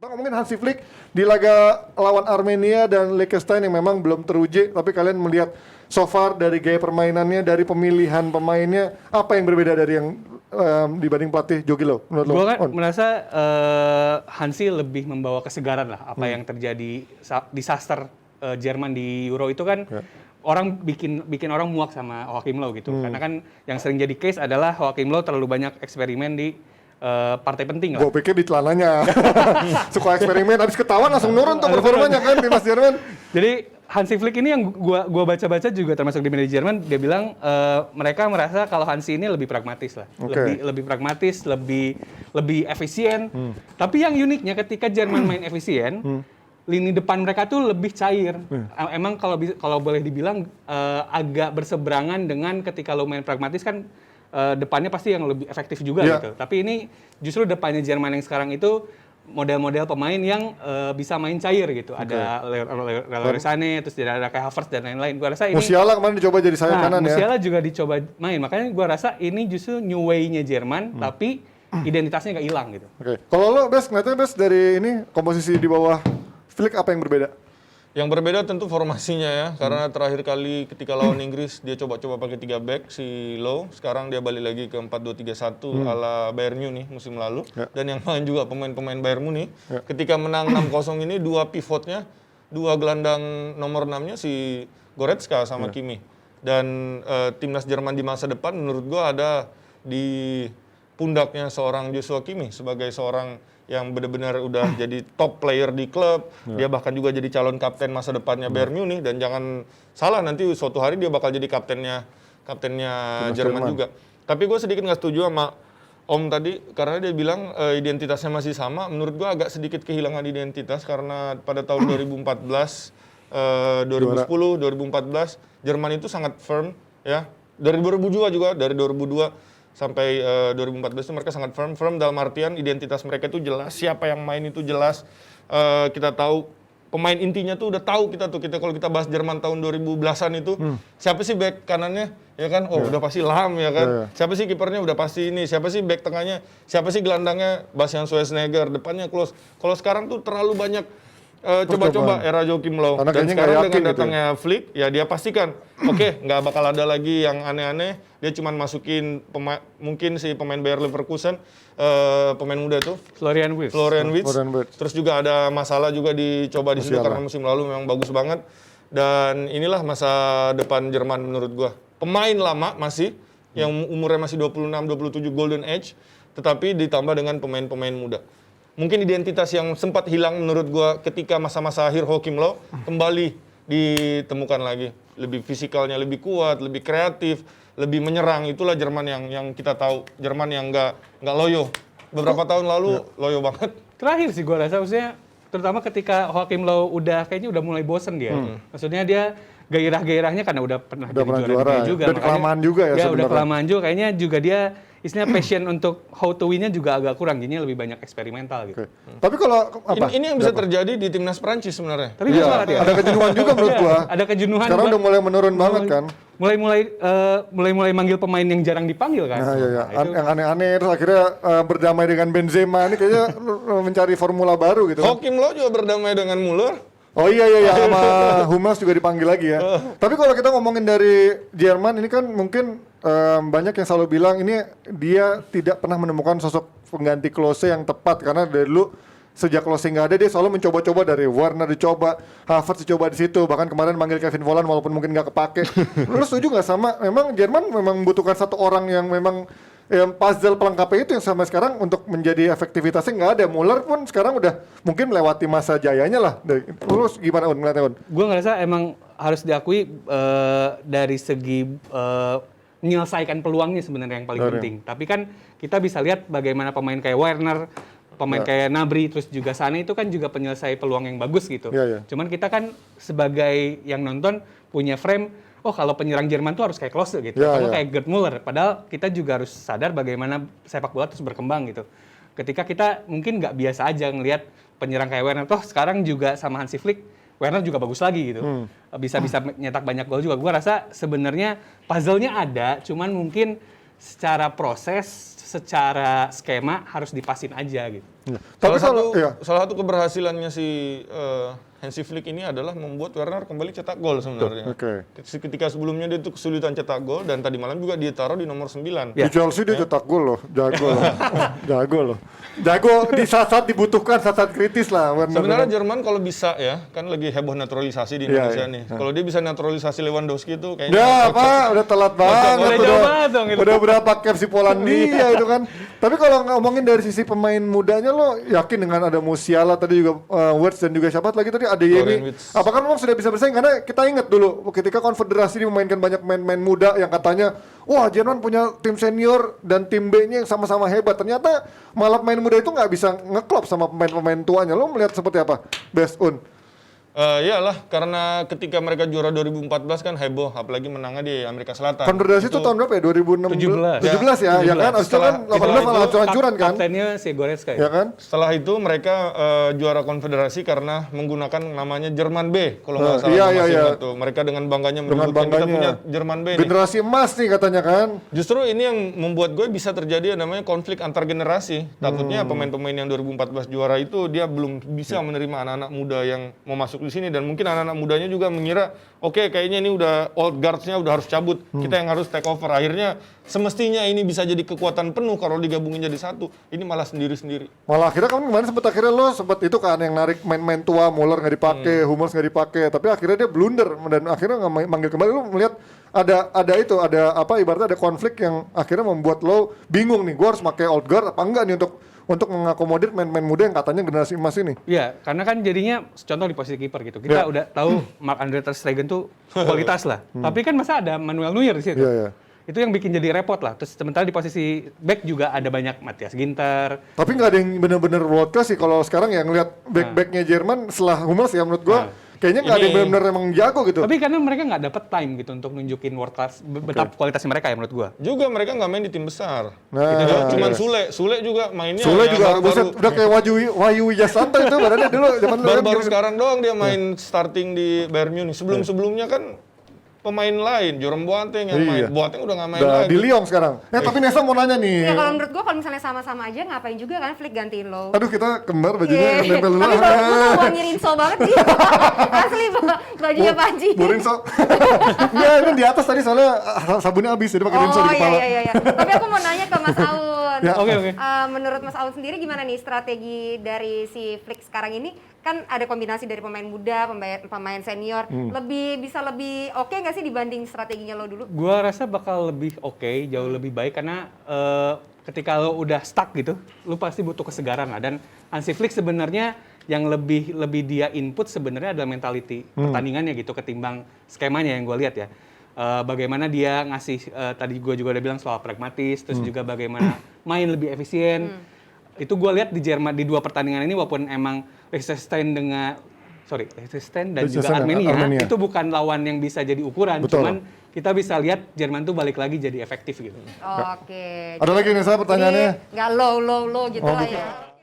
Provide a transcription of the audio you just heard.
Kita ngomongin Hansi Flick di laga lawan Armenia dan Liechtenstein yang memang belum teruji, tapi kalian melihat so far dari gaya permainannya, dari pemilihan pemainnya, apa yang berbeda dari yang dibanding pelatih Jogi Löw menurut lo? Gue kan merasa Hansi lebih membawa kesegaran lah apa yang terjadi disaster Jerman di Euro itu kan. Orang bikin orang muak sama Joachim Löw gitu. Karena kan yang sering jadi case adalah Joachim Löw terlalu banyak eksperimen di partai penting lah. Gue pikir di celananya. Suka eksperimen, habis ketahuan langsung nurun tuh performanya kan timnas Jerman. Jadi Hansi Flick ini yang gua baca-baca juga termasuk di media Jerman, dia bilang mereka merasa kalau Hansi ini lebih pragmatis lah. Lebih pragmatis, lebih efisien. Tapi yang uniknya ketika Jerman main efisien, lini depan mereka tuh lebih cair. Emang kalau boleh dibilang agak berseberangan dengan ketika lo main pragmatis kan depannya pasti yang lebih efektif juga gitu. Tapi ini justru depannya Jerman yang sekarang itu model-model pemain yang bisa main cair gitu. Ada Leroy Sané, terus ada kayak Havertz dan lain-lain. Gua rasa ini Musiala kemarin dicoba jadi sayap kanan ya. Musiala juga dicoba main. Makanya gua rasa ini justru new way-nya Jerman, tapi identitasnya nggak hilang gitu. Kalau lo ngeliatnya dari ini komposisi di bawah Flick apa yang berbeda? Yang berbeda tentu formasinya ya, karena terakhir kali ketika lawan Inggris dia coba-coba pakai 3 back si Löw, sekarang dia balik lagi ke 4-2-3-1 ala Bayern Munich musim lalu. Dan yang main juga pemain-pemain Bayern Munich. Ketika menang 6-0 ini dua pivotnya, dua gelandang nomor 6-nya si Goretzka sama Kimmich. Dan timnas Jerman di masa depan menurut gua ada di pundaknya seorang Joshua Kimmich sebagai seorang yang benar-benar udah jadi top player di klub, dia bahkan juga jadi calon kapten masa depannya Bayern Munich, dan jangan salah nanti suatu hari dia bakal jadi kaptennya Jerman juga. Tapi gue sedikit nggak setuju sama Om tadi karena dia bilang identitasnya masih sama. Menurut gue agak sedikit kehilangan identitas karena pada tahun 2014, 2010, 2014 Jerman itu sangat firm ya. Dari 2002 juga, dari 2002 sampai 2014 itu mereka sangat firm dalam artian identitas mereka itu jelas, siapa yang main itu jelas, kita tahu pemain intinya tuh udah tahu kita kalau kita bahas Jerman tahun 2010-an itu siapa sih back kanannya ya kan, udah pasti Lahm ya kan, siapa sih kipernya udah pasti ini, siapa sih back tengahnya, siapa sih gelandangnya Bastian Schweinsteiger, depannya Klose. Kalau sekarang tuh terlalu banyak coba-coba era Joachim Löw, dan sekarang dengan datangnya Flick ya dia pastikan nggak bakal ada lagi yang aneh-aneh. Dia cuma masukin mungkin si pemain Bayer Leverkusen, pemain muda tuh Florian Wirtz. Terus juga ada masalah juga dicoba di situ karena musim lalu memang bagus banget. Dan inilah masa depan Jerman menurut gua. Pemain lama masih yang umurnya masih 26, 27 golden age, tetapi ditambah dengan pemain-pemain muda. Mungkin identitas yang sempat hilang menurut gua ketika masa-masa akhir Joachim Löw kembali ditemukan lagi. Lebih fisikalnya lebih kuat, lebih kreatif, lebih menyerang. Itulah Jerman yang kita tahu, Jerman yang nggak loyo. Beberapa tahun lalu loyo banget. Terakhir sih gue rasa, maksudnya terutama ketika Joachim Löw kayaknya udah mulai bosen dia. Maksudnya dia gairah-gairahnya karena udah pernah jadi juara juga. Dan kelamaan juga ya sebenarnya. Udah kelamaan juga, kayaknya juga dia istilahnya passion untuk how to win-nya juga agak kurang, jadinya lebih banyak eksperimental gitu. Tapi kalau apa? Ini yang bisa terjadi di timnas Prancis sebenarnya. Tapi ada kejenuhan juga menurut gua. Ada kejenuhan. Sekarang udah mulai menurun banget kan. Mulai manggil pemain yang jarang dipanggil kan. Yang aneh-aneh, terus akhirnya berdamai dengan Benzema ini kayaknya mencari formula baru gitu. Joachim Löw juga berdamai dengan Müller. Oh iya sama Hummels juga dipanggil lagi ya. Tapi kalau kita ngomongin dari Jerman ini kan mungkin banyak yang selalu bilang ini dia tidak pernah menemukan sosok pengganti Klose yang tepat, karena dari dulu sejak Klose nggak ada dia selalu mencoba-coba, dari Werner dicoba, Havertz dicoba di situ, bahkan kemarin manggil Kevin Volland walaupun mungkin nggak kepake. Lu setuju nggak sama memang Jerman memang membutuhkan satu orang yang memang puzzle pelengkapnya itu yang sampai sekarang untuk menjadi efektivitasnya nggak ada. Müller pun sekarang udah mungkin melewati masa jayanya lah. Lu gimana ngeliatnya? Gue ngerasa emang harus diakui dari segi menyelesaikan peluangnya sebenarnya yang paling penting. Tapi kan kita bisa lihat bagaimana pemain kayak Werner, pemain kayak Gnabry, terus juga Sané itu kan juga penyelesai peluang yang bagus gitu. Cuman kita kan sebagai yang nonton punya frame, kalau penyerang Jerman tuh harus kayak Klose gitu, atau kayak Gerd Müller. Padahal kita juga harus sadar bagaimana sepak bola terus berkembang gitu. Ketika kita mungkin nggak biasa aja ngelihat penyerang kayak Werner, sekarang juga sama Hansi Flick, Werner juga bagus lagi gitu. Bisa nyetak banyak gol juga. Gua rasa sebenarnya puzzle-nya ada, cuman mungkin secara proses, secara skema harus dipasin aja gitu. Tapi kalau salah satu keberhasilannya si Hansi Flick ini adalah membuat Werner kembali cetak gol sebenarnya. Ketika sebelumnya dia tuh kesulitan cetak gol dan tadi malam juga dia taruh di nomor 9. Di Chelsea dia cetak gol loh, jago loh. Jago di saat-saat dibutuhkan, saat-saat kritis lah. Werner Sebenarnya Jerman kalau bisa ya, kan lagi heboh naturalisasi di Indonesia nih. Kalau dia bisa naturalisasi Lewandowski itu kayaknya... Ya Pak, udah telat banget. Udah berapa cap si Polandia itu kan. Tapi kalau ngomongin dari sisi pemain mudanya lo yakin dengan ada Musiala tadi juga Wirtz dan juga siapa lagi tadi ada Yemi. Apakah memang sudah bisa bersaing? Karena kita ingat dulu ketika konfederasi memainkan banyak main-main muda yang katanya wah Jerman punya tim senior dan tim B-nya yang sama-sama hebat. Ternyata malah pemain muda itu nggak bisa ngeklop sama pemain-pemain tuanya. Lo melihat seperti apa? Best Un? Iyalah, karena ketika mereka juara 2014 kan heboh, apalagi menangnya di Amerika Selatan. Konfederasi itu tahun berapa ya? 2016? 17 ya? Ya kan? Abis itu kan 18 malah hancur-hancuran kan? Kaptennya si Goretzka ya kan? Setelah itu mereka juara konfederasi karena menggunakan namanya Jerman B, kalau nggak salah. Iya. Tuh. Mereka dengan bangganya menyebutkan kita punya Jerman B nih. Generasi emas nih katanya kan? Justru ini yang membuat gue bisa terjadi namanya konflik antar generasi. Takutnya pemain-pemain yang 2014 juara itu dia belum bisa menerima anak-anak muda yang mau masuk di sini dan mungkin anak-anak mudanya juga mengira oke, kayaknya ini udah old guards-nya udah harus cabut, kita yang harus take over. Akhirnya semestinya ini bisa jadi kekuatan penuh kalau digabungin jadi satu, ini malah sendiri-sendiri. Malah akhirnya kemarin sempat itu kan yang narik main-main tua, Muller nggak dipakai, Hummels nggak dipakai, tapi akhirnya dia blunder dan akhirnya nggak manggil kembali. Lu melihat ada apa ibaratnya ada konflik yang akhirnya membuat lo bingung nih, gue harus pakai old guard apa enggak nih untuk mengakomodir main-main muda yang katanya generasi emas ini. Iya, karena kan jadinya contoh di posisi kiper gitu. Kita udah tahu Marc-André ter Stegen tuh kualitas lah. Tapi kan masa ada Manuel Neuer di situ. Itu yang bikin jadi repot lah. Terus sementara di posisi back juga ada banyak Matthias Ginter. Tapi nggak ada yang benar-benar world class sih kalau sekarang yang ngeliat back-backnya Jerman setelah Hummels ya menurut gua. Kayaknya nggak ada yang benar-benar emang jago gitu. Tapi karena mereka nggak dapet time gitu untuk nunjukin world class, betapa kualitasnya mereka ya menurut gua. Juga mereka nggak main di tim besar. Nah, cuman Sule juga mainnya. Sule juga udah kayak Wahyu Wijasanto itu badannya dulu zaman dulu. Baru sekarang doang dia main starting di Bayern Munich. Sebelumnya kan pemain lain, Jerome Boateng yang main. Boateng udah nggak main lagi. Di Lyon sekarang. Tapi Nesa mau nanya nih. Ya kalau menurut gua kalau misalnya sama-sama aja ngapain juga kan Flick gantiin Low. Aduh kita kembar bajunya nempel dulu. Tapi baru wangi Rinso banget sih. Asli bajunya Panji. Bu Rinso. Enggak, ini di atas tadi soalnya sabunnya habis jadi pakai Rinso di kepala. Iya. Tapi aku mau nanya ke Mas Aun. Oke. Menurut Mas Aun sendiri gimana nih strategi dari si Flick sekarang ini? Kan ada kombinasi dari pemain muda, pemain senior. Bisa lebih oke nggak sih dibanding strateginya lo dulu? Gua rasa bakal lebih oke, jauh lebih baik karena ketika lo udah stuck gitu, lo pasti butuh kesegaran lah. Dan Hansi Flick sebenarnya yang lebih dia input sebenarnya adalah mentality pertandingannya gitu ketimbang skemanya yang gue lihat ya. Bagaimana dia ngasih tadi gue juga udah bilang soal pragmatis, terus juga bagaimana main lebih efisien. Itu gue lihat di Jerman di dua pertandingan ini walaupun emang Liechtenstein dan juga Armenia itu bukan lawan yang bisa jadi ukuran. Betul. Cuman kita bisa lihat Jerman tuh balik lagi jadi efektif gitu. Oke. Ada lagi nih saya pertanyaannya. Nggak low gitu lah ya.